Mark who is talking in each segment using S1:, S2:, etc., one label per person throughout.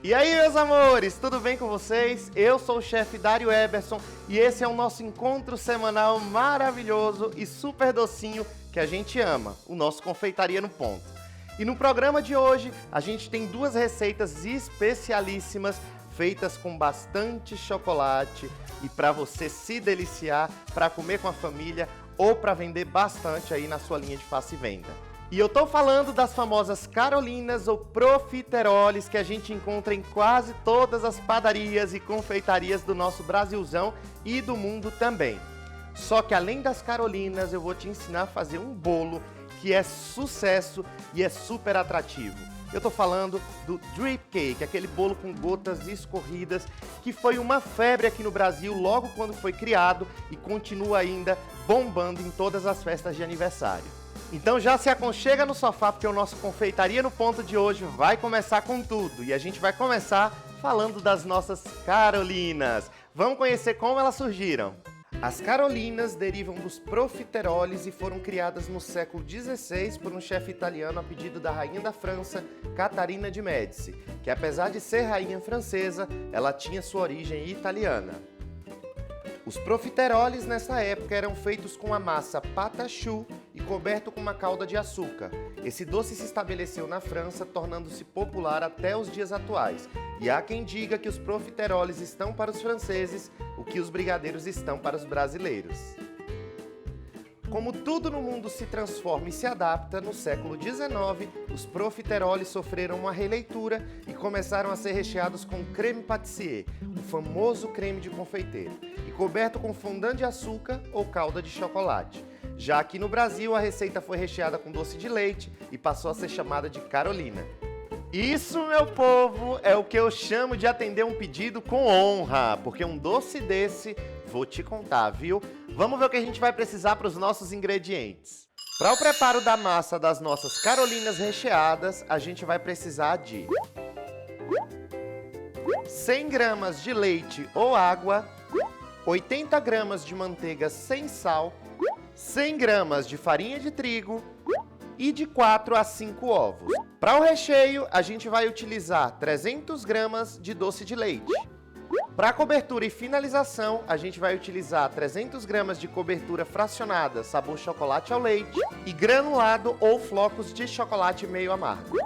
S1: E aí, meus amores, tudo bem com vocês? Eu sou o chefe Dário Eberson e esse é o nosso encontro semanal maravilhoso e super docinho que a gente ama, o nosso Confeitaria no Ponto. E no programa de hoje, a gente tem duas receitas especialíssimas feitas com bastante chocolate e para você se deliciar, para comer com a família ou para vender bastante aí na sua linha de fácil venda. E eu tô falando das famosas Carolinas ou profiteroles que a gente encontra em quase todas as padarias e confeitarias do nosso Brasilzão e do mundo também. Só que além das Carolinas, eu vou te ensinar a fazer um bolo que é sucesso e é super atrativo. Eu tô falando do Drip Cake, aquele bolo com gotas escorridas que foi uma febre aqui no Brasil logo quando foi criado e continua ainda bombando em todas as festas de aniversário. Então já se aconchega no sofá porque o nosso Confeitaria no Ponto de hoje vai começar com tudo. E a gente vai começar falando das nossas Carolinas. Vamos conhecer como elas surgiram. As Carolinas derivam dos profiteroles e foram criadas no século XVI por um chefe italiano a pedido da rainha da França, Catarina de Médici, que apesar de ser rainha francesa, ela tinha sua origem italiana. Os profiteroles nessa época eram feitos com a massa pata choux e coberto com uma calda de açúcar. Esse doce se estabeleceu na França, tornando-se popular até os dias atuais. E há quem diga que os profiteroles estão para os franceses, o que os brigadeiros estão para os brasileiros. Como tudo no mundo se transforma e se adapta, no século XIX, os profiteroles sofreram uma releitura e começaram a ser recheados com creme pâtissier, o famoso creme de confeiteiro, e coberto com fondant de açúcar ou calda de chocolate. Já aqui no Brasil, a receita foi recheada com doce de leite e passou a ser chamada de Carolina. Isso, meu povo, é o que eu chamo de atender um pedido com honra, porque um doce desse, vou te contar, viu? Vamos ver o que a gente vai precisar para os nossos ingredientes. Para o preparo da massa das nossas Carolinas recheadas, a gente vai precisar de 100 gramas de leite ou água, 80 gramas de manteiga sem sal, 100 gramas de farinha de trigo e de 4 a 5 ovos. Para o recheio, a gente vai utilizar 300 gramas de doce de leite. Para cobertura e finalização, a gente vai utilizar 300 gramas de cobertura fracionada, sabor chocolate ao leite e granulado ou flocos de chocolate meio amargo.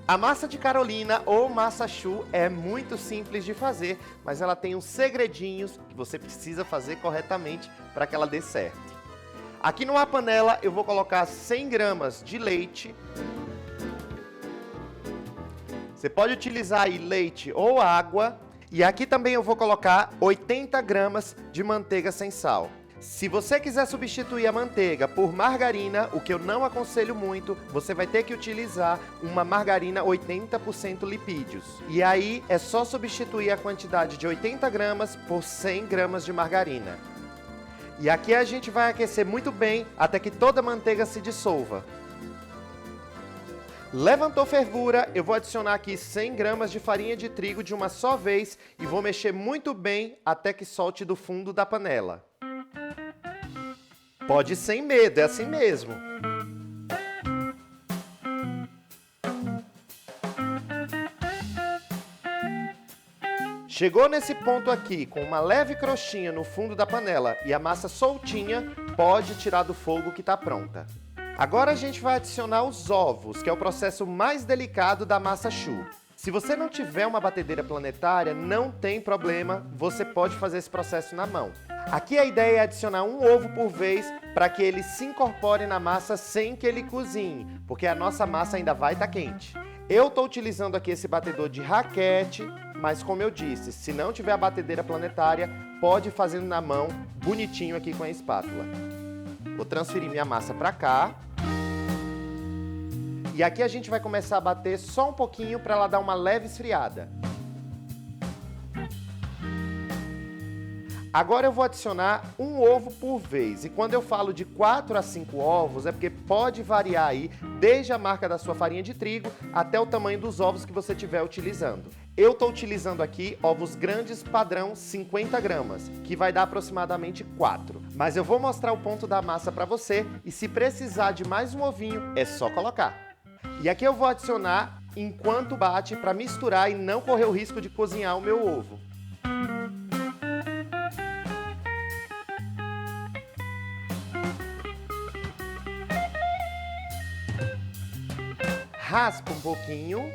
S1: A massa de Carolina ou massa choux é muito simples de fazer, mas ela tem uns segredinhos que você precisa fazer corretamente para que ela dê certo. Aqui numa panela eu vou colocar 100 gramas de leite. Você pode utilizar aí leite ou água. E aqui também eu vou colocar 80 gramas de manteiga sem sal. Se você quiser substituir a manteiga por margarina, o que eu não aconselho muito, você vai ter que utilizar uma margarina 80% lipídios. E aí é só substituir a quantidade de 80 gramas por 100 gramas de margarina. E aqui a gente vai aquecer muito bem até que toda a manteiga se dissolva. Levantou fervura, eu vou adicionar aqui 100 gramas de farinha de trigo de uma só vez e vou mexer muito bem até que solte do fundo da panela. Pode ir sem medo, é assim mesmo. Chegou nesse ponto aqui, com uma leve crostinha no fundo da panela e a massa soltinha, pode tirar do fogo que está pronta. Agora a gente vai adicionar os ovos, que é o processo mais delicado da massa choux. Se você não tiver uma batedeira planetária, não tem problema, você pode fazer esse processo na mão. Aqui a ideia é adicionar um ovo por vez para que ele se incorpore na massa sem que ele cozinhe, porque a nossa massa ainda vai estar quente. Eu estou utilizando aqui esse batedor de raquete, mas como eu disse, se não tiver a batedeira planetária, pode ir fazendo na mão, bonitinho aqui com a espátula. Vou transferir minha massa para cá. E aqui a gente vai começar a bater só um pouquinho para ela dar uma leve esfriada. Agora eu vou adicionar um ovo por vez. E quando eu falo de 4 a 5 ovos, é porque pode variar aí, desde a marca da sua farinha de trigo até o tamanho dos ovos que você estiver utilizando. Eu estou utilizando aqui ovos grandes padrão 50 gramas, que vai dar aproximadamente 4. Mas eu vou mostrar o ponto da massa para você e se precisar de mais um ovinho, é só colocar. E aqui eu vou adicionar enquanto bate para misturar e não correr o risco de cozinhar o meu ovo. Raspa um pouquinho.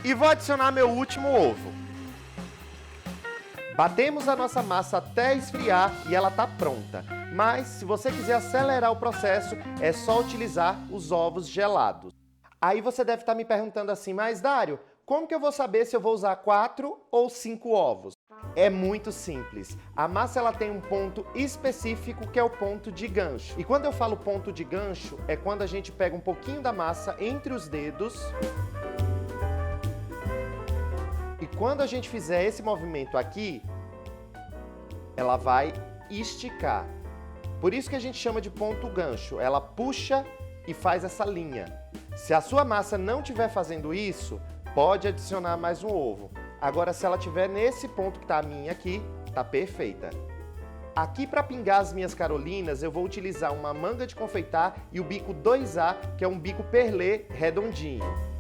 S1: E vou adicionar meu último ovo. Batemos a nossa massa até esfriar e ela está pronta. Mas, se você quiser acelerar o processo, é só utilizar os ovos gelados. Aí você deve estar me perguntando assim, mas Dário, como que eu vou saber se eu vou usar 4 ou 5 ovos? É muito simples. A massa ela tem um ponto específico que é o ponto de gancho. E quando eu falo ponto de gancho, é quando a gente pega um pouquinho da massa entre os dedos. E quando a gente fizer esse movimento aqui, ela vai esticar. Por isso que a gente chama de ponto gancho. Ela puxa e faz essa linha. Se a sua massa não estiver fazendo isso, pode adicionar mais um ovo. Agora, se ela estiver nesse ponto que está a minha aqui, tá perfeita. Aqui para pingar as minhas carolinas, eu vou utilizar uma manga de confeitar e o bico 2A, que é um bico perlê redondinho.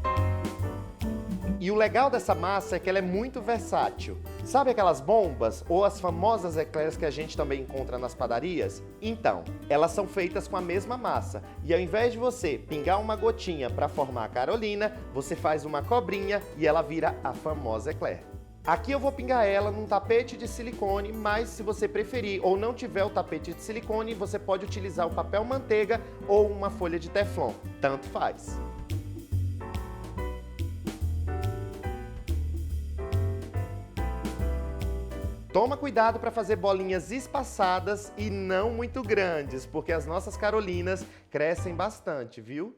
S1: E o legal dessa massa é que ela é muito versátil. Sabe aquelas bombas ou as famosas eclairs que a gente também encontra nas padarias? Então, elas são feitas com a mesma massa. E ao invés de você pingar uma gotinha para formar a carolina, você faz uma cobrinha e ela vira a famosa eclair. Aqui eu vou pingar ela num tapete de silicone, mas se você preferir ou não tiver o tapete de silicone, você pode utilizar o papel manteiga ou uma folha de teflon. Tanto faz. Toma cuidado para fazer bolinhas espaçadas e não muito grandes, porque as nossas carolinas crescem bastante, viu?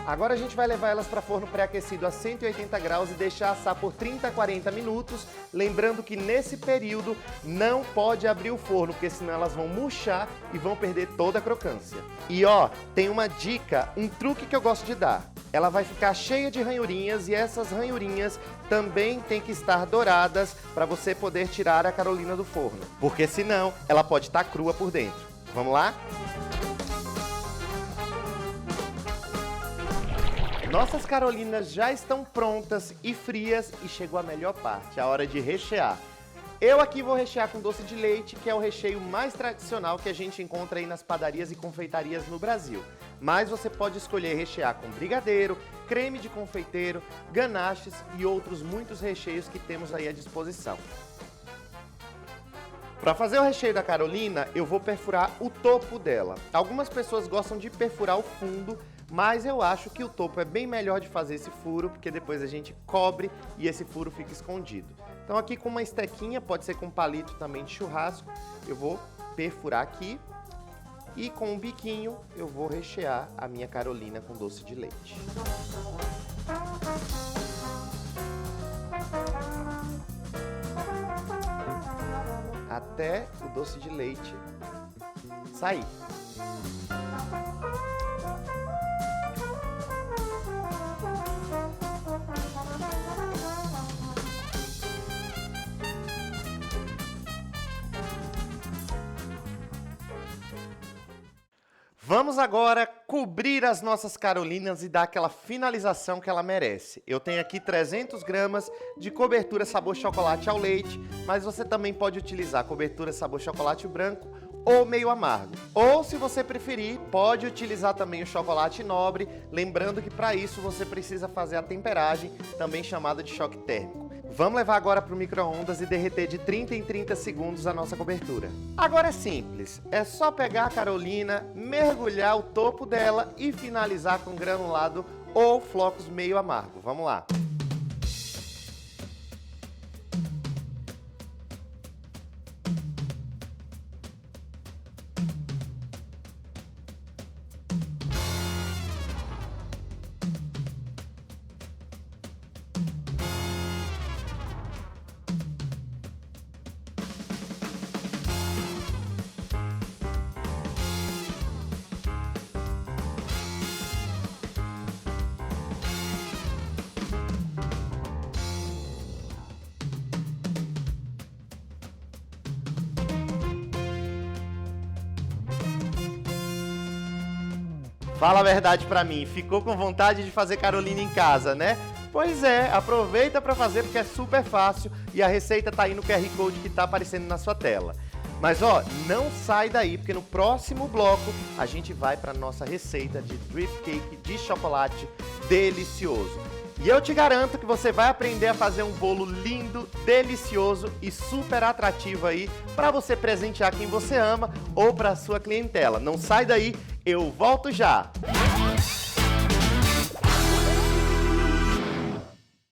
S1: Agora a gente vai levar elas para forno pré-aquecido a 180 graus e deixar assar por 30 a 40 minutos. Lembrando que nesse período não pode abrir o forno, porque senão elas vão murchar e vão perder toda a crocância. E ó, tem uma dica, um truque que eu gosto de dar. Ela vai ficar cheia de ranhurinhas e essas ranhurinhas também tem que estar douradas para você poder tirar a carolina do forno, porque senão ela pode estar crua por dentro. Vamos lá? Nossas carolinas já estão prontas e frias e chegou a melhor parte, a hora de rechear. Eu aqui vou rechear com doce de leite, que é o recheio mais tradicional que a gente encontra aí nas padarias e confeitarias no Brasil. Mas você pode escolher rechear com brigadeiro, creme de confeiteiro, ganaches e outros muitos recheios que temos aí à disposição. Para fazer o recheio da carolina, eu vou perfurar o topo dela. Algumas pessoas gostam de perfurar o fundo, mas eu acho que o topo é bem melhor de fazer esse furo, porque depois a gente cobre e esse furo fica escondido. Então aqui com uma estequinha, pode ser com um palito também de churrasco, eu vou perfurar aqui e com um biquinho eu vou rechear a minha carolina com doce de leite. Até o doce de leite sair. Vamos agora cobrir as nossas carolinas e dar aquela finalização que ela merece. Eu tenho aqui 300 gramas de cobertura sabor chocolate ao leite, mas você também pode utilizar cobertura sabor chocolate branco ou meio amargo. Ou, se você preferir, pode utilizar também o chocolate nobre, lembrando que para isso você precisa fazer a temperagem, também chamada de choque térmico. Vamos levar agora para o micro-ondas e derreter de 30 em 30 segundos a nossa cobertura. Agora é simples, é só pegar a carolina, mergulhar o topo dela e finalizar com granulado ou flocos meio amargo. Vamos lá! Fala a verdade pra mim, ficou com vontade de fazer Carolina em casa, né? Pois é, aproveita pra fazer porque é super fácil e a receita tá aí no QR Code que tá aparecendo na sua tela. Mas ó, não sai daí porque no próximo bloco a gente vai pra nossa receita de drift cake de chocolate delicioso. E eu te garanto que você vai aprender a fazer um bolo lindo, delicioso e super atrativo aí para você presentear quem você ama ou para sua clientela. Não sai daí, eu volto já!